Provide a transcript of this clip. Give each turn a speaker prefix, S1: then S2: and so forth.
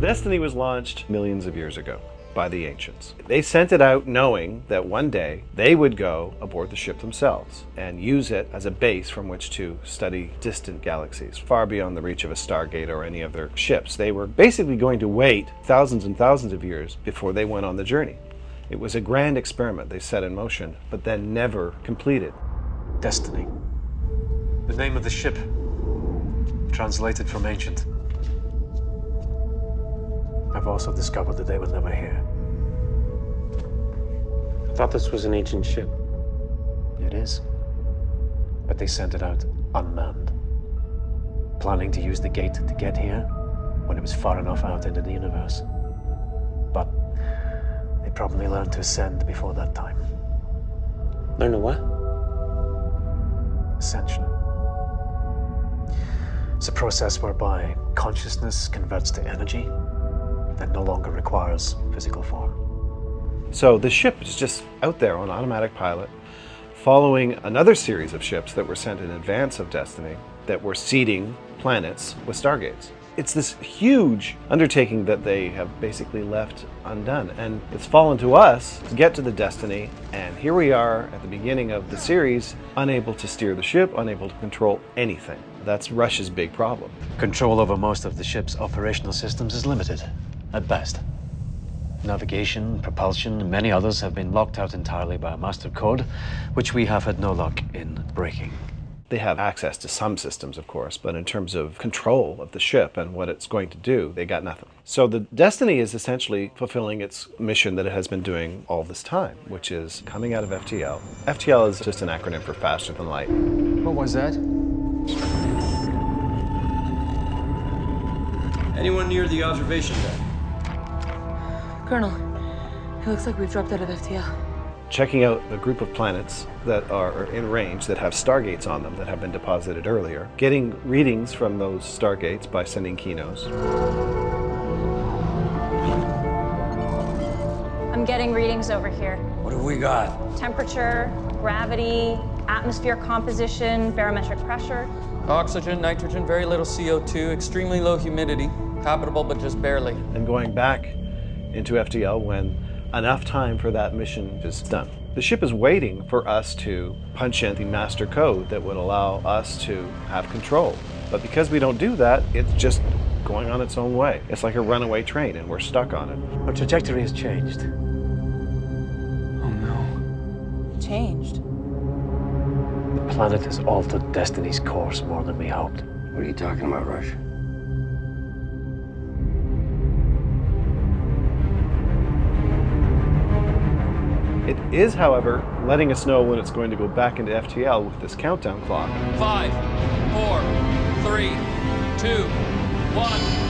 S1: Destiny was launched millions of years ago by the ancients. They sent it out knowing that one day they would go aboard the ship themselves and use it as a base from which to study distant galaxies, far beyond the reach of a Stargate or any other ships. They were basically going to wait thousands and thousands of years before they went on the journey. It was a grand experiment they set in motion, but then never completed.
S2: Destiny. The name of the ship, translated from ancient. I've also discovered that they were never here.
S3: I thought this was an ancient ship.
S2: It is. But they sent it out unmanned, planning to use the gate to get here when it was far enough out into the universe. But they probably learned to ascend before that time.
S3: Learn to what?
S2: Ascension. It's a process whereby consciousness converts to energy that no longer requires physical form.
S1: So the ship is just out there on automatic pilot, following another series of ships that were sent in advance of Destiny that were seeding planets with stargates. It's this huge undertaking that they have basically left undone, and it's fallen to us to get to the Destiny, and here we are at the beginning of the series, unable to steer the ship, unable to control anything. That's Rush's big problem.
S2: Control over most of the ship's operational systems is limited, at best. Navigation, propulsion, and many others have been locked out entirely by a master code, which we have had no luck in breaking.
S1: They have access to some systems, of course, but in terms of control of the ship and what it's going to do, they got nothing. So the Destiny is essentially fulfilling its mission that it has been doing all this time, which is coming out of FTL. FTL is just an acronym for faster than light.
S4: What was that?
S5: Anyone near the observation deck?
S6: Colonel, it looks like we've dropped out of FTL.
S1: Checking out a group of planets that are in range, that have stargates on them that have been deposited earlier. Getting readings from those stargates by sending kinos.
S7: I'm getting readings over here.
S5: What have we got?
S7: Temperature, gravity, atmosphere composition, barometric pressure.
S4: Oxygen, nitrogen, very little CO2, extremely low humidity. Habitable, but just barely.
S1: And going back into FTL when enough time for that mission is done. The ship is waiting for us to punch in the master code that would allow us to have control. But because we don't do that, it's just going on its own way. It's like a runaway train and we're stuck on it.
S2: Our trajectory has changed.
S4: Oh no.
S6: Changed.
S2: The planet has altered Destiny's course more than we hoped.
S5: What are you talking about, Rush?
S1: It is, however, letting us know when it's going to go back into FTL with this countdown clock.
S4: 5, 4, 3, 2, 1.